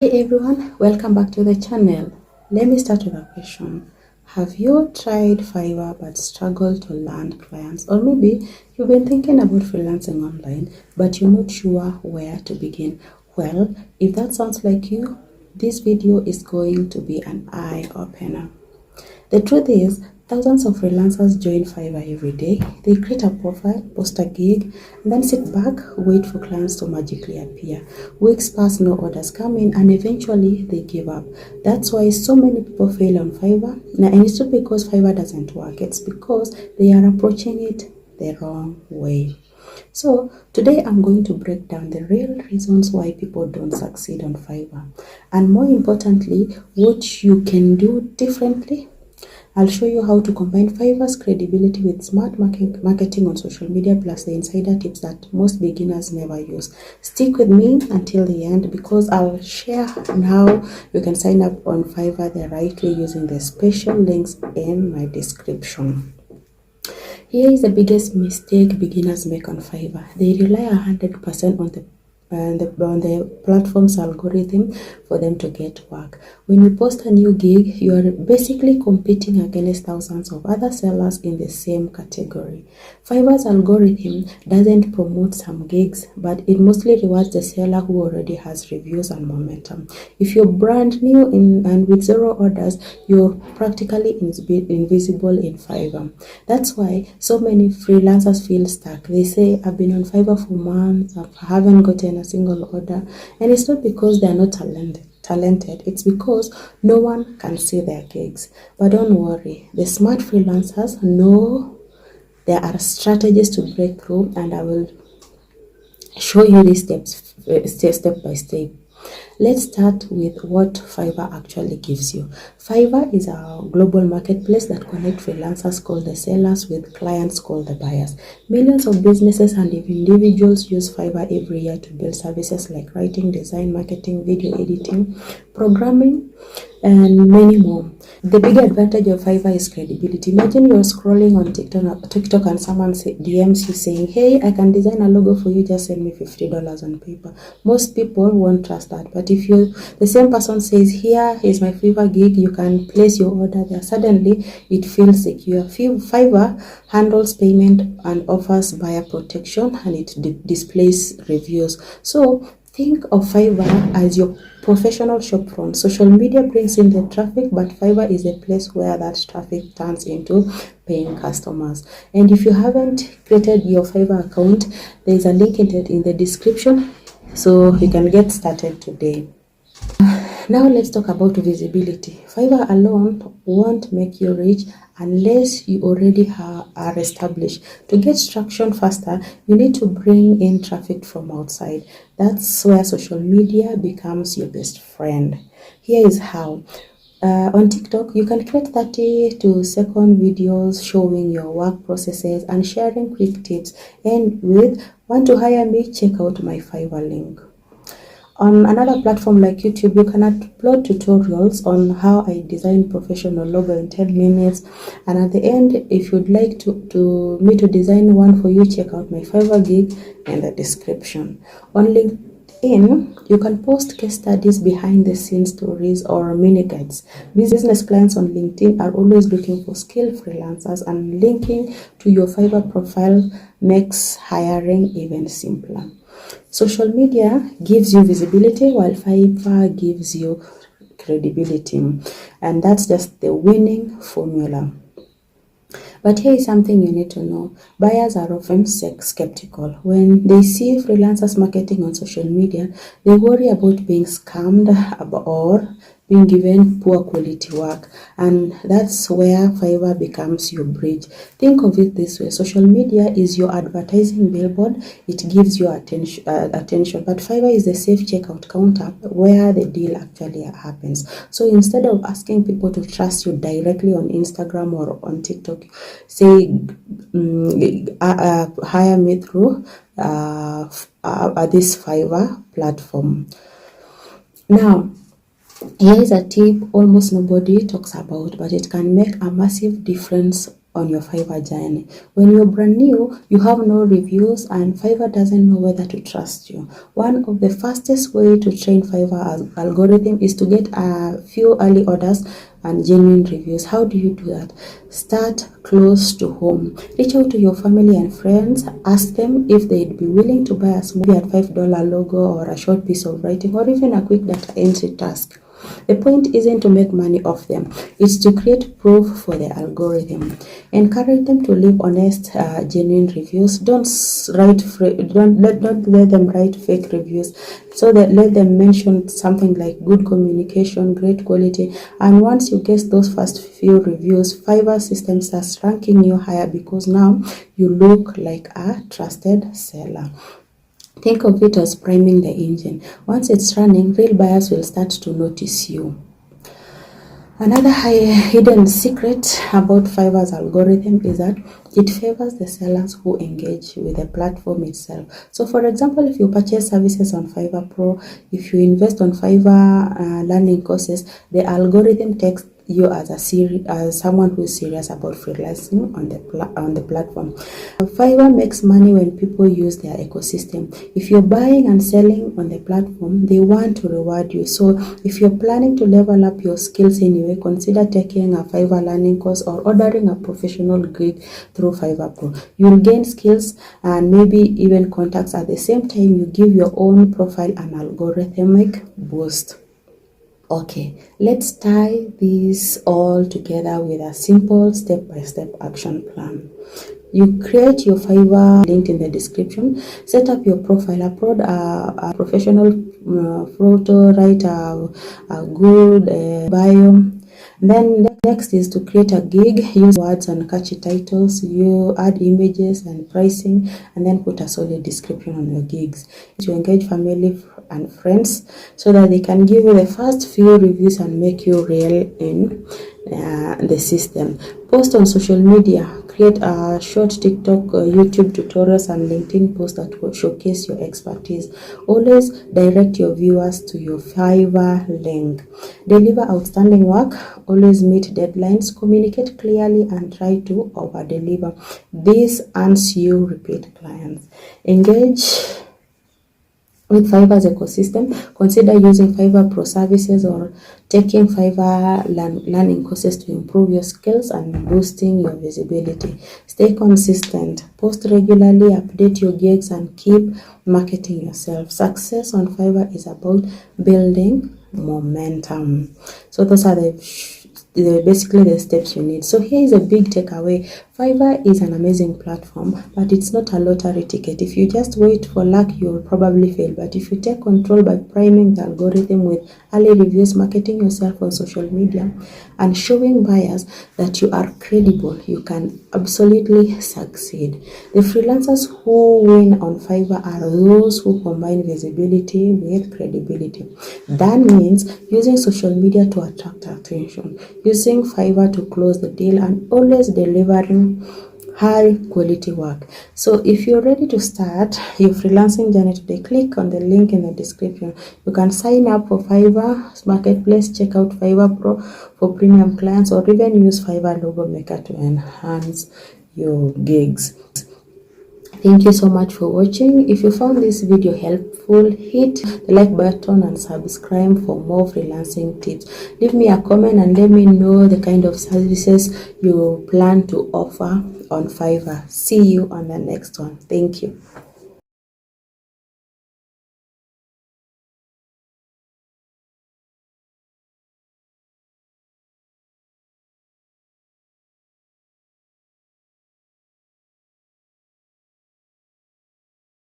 Hey everyone, welcome back to the channel. Let me start with a question. Have you tried Fiverr but struggled to land clients? Or maybe you've been thinking about freelancing online but you're not sure where to begin. Well, if that sounds like you, this video is going to be an eye-opener. The truth is, thousands of freelancers join Fiverr every day. They create a profile, post a gig, and then sit back, wait for clients to magically appear. Weeks pass, no orders come in, and eventually they give up. That's why so many people fail on Fiverr. Now, and it's not because Fiverr doesn't work, it's because they are approaching it the wrong way. So today I'm going to break down the real reasons why people don't succeed on Fiverr, and more importantly, what you can do differently. I'll show you how to combine Fiverr's credibility with smart marketing on social media, plus the insider tips that most beginners never use. Stick with me until the end because I'll share how you can sign up on Fiverr the right way using the special links in my description. Here is the biggest mistake beginners make on Fiverr. They rely 100% on the platform's algorithm for them to get work. When you post a new gig, you are basically competing against thousands of other sellers in the same category. Fiverr's algorithm doesn't promote some gigs, but it mostly rewards the seller who already has reviews and momentum. If you're brand new and with zero orders, you're practically invisible in Fiverr. That's why so many freelancers feel stuck. They say, I've been on Fiverr for months, I haven't gotten a single order, and it's not because they're not talented, it's because no one can see their gigs. But don't worry, the smart freelancers know there are strategies to break through, and I will show you these steps step by step. Let's start with what Fiverr actually gives you. Fiverr is a global marketplace that connects freelancers called the sellers with clients called the buyers. Millions of businesses and individuals use Fiverr every year to build services like writing, design, marketing, video editing, programming, and many more. The big advantage of Fiverr is credibility. Imagine you're scrolling on TikTok and someone DMs you saying, hey, I can design a logo for you, just send me $50 on paper. Most people won't trust that. But if the same person says, here is my Fiverr gig, you can place your order there, suddenly it feels secure. Fiverr handles payment and offers buyer protection, and it displays reviews. So think of Fiverr as your professional shopfront. Social media brings in the traffic, but Fiverr is a place where that traffic turns into paying customers. And if you haven't created your Fiverr account, there is a link in the description so you can get started today. Now let's talk about visibility. Fiverr alone won't make you rich unless you already are established. To get traction faster, you need to bring in traffic from outside. That's where social media becomes your best friend. Here is how. On TikTok, you can create 30-second videos showing your work processes and sharing quick tips. And with want to hire me, check out my Fiverr link. On another platform like YouTube, you can upload tutorials on how I design professional logo in 10 minutes. And at the end, if you'd like me to design one for you, check out my Fiverr gig in the description. On LinkedIn, you can post case studies, behind the scenes stories, or mini guides. Business clients on LinkedIn are always looking for skilled freelancers, and linking to your Fiverr profile makes hiring even simpler. Social media gives you visibility while Fiverr gives you credibility, and that's just the winning formula. But here is something you need to know. Buyers are often skeptical. When they see freelancers marketing on social media, they worry about being scammed or being given poor quality work, and that's where Fiverr becomes your bridge. Think of it this way: social media is your advertising billboard. It gives you attention, but Fiverr is the safe checkout counter where the deal actually happens. So instead of asking people to trust you directly on Instagram or on TikTok, say hire me through this Fiverr platform. Now, here is a tip almost nobody talks about, but it can make a massive difference on your Fiverr journey. When you're brand new, you have no reviews and Fiverr doesn't know whether to trust you. One of the fastest way to train Fiverr algorithm is to get a few early orders and genuine reviews. How do you do that? Start close to home. Reach out to your family and friends. Ask them if they'd be willing to buy a small at $5 logo or a short piece of writing or even a quick data entry task. The point isn't to make money off them, it's to create proof for the algorithm. Encourage them to leave honest, genuine reviews. Don't let them write fake reviews. So that let them mention something like good communication, great quality, and once you get those first few reviews, Fiverr system starts ranking you higher because now you look like a trusted seller. Think of it as priming the engine. Once it's running, real buyers will start to notice you. Another hidden secret about Fiverr's algorithm is that it favors the sellers who engage with the platform itself. So for example, if you purchase services on Fiverr Pro, if you invest on Fiverr learning courses, the algorithm takes you as someone who is serious about freelancing on the platform. Fiverr makes money when people use their ecosystem. If you're buying and selling on the platform, they want to reward you. So if you're planning to level up your skills anyway, consider taking a Fiverr learning course or ordering a professional gig through Fiverr Pro. You'll gain skills and maybe even contacts at the same time you give your own profile an algorithmic boost. Okay, let's tie this all together with a simple step-by-step action plan. You create your Fiverr, linked in the description. Set up your profile, upload a professional photo, write a good bio. Then next is to create a gig. Use words and catchy titles. You add images and pricing, and then put a solid description on your gigs. To engage family and friends so that they can give you the first few reviews and make you real in the system. Post on social media. Create a short TikTok, YouTube tutorials and LinkedIn posts that will showcase your expertise. Always direct your viewers to your Fiverr link. Deliver outstanding work. Always meet deadlines. Communicate clearly and try to over-deliver. This earns you repeat clients. Engage with Fiverr's ecosystem. Consider using Fiverr Pro services or taking Fiverr learning courses to improve your skills and boosting your visibility. Stay consistent. Post regularly, update your gigs, and keep marketing yourself. Success on Fiverr is about building momentum. So those are basically the steps you need. So here is a big takeaway. Fiverr is an amazing platform, but it's not a lottery ticket. If you just wait for luck, you'll probably fail. But if you take control by priming the algorithm with early reviews, marketing yourself on social media, and showing buyers that you are credible, you can absolutely succeed. The freelancers who win on Fiverr are those who combine visibility with credibility. That means using social media to attract attention, using Fiverr to close the deal, and always delivering high quality work. So if you're ready to start your freelancing journey today, click on the link in the description. You can sign up for Fiverr Marketplace, check out Fiverr Pro for premium clients, or even use Fiverr Logo Maker to enhance your gigs. Thank you so much for watching. If you found this video helpful, hit the like button and subscribe for more freelancing tips. Leave me a comment and let me know the kind of services you plan to offer on Fiverr. See you on the next one. Thank you.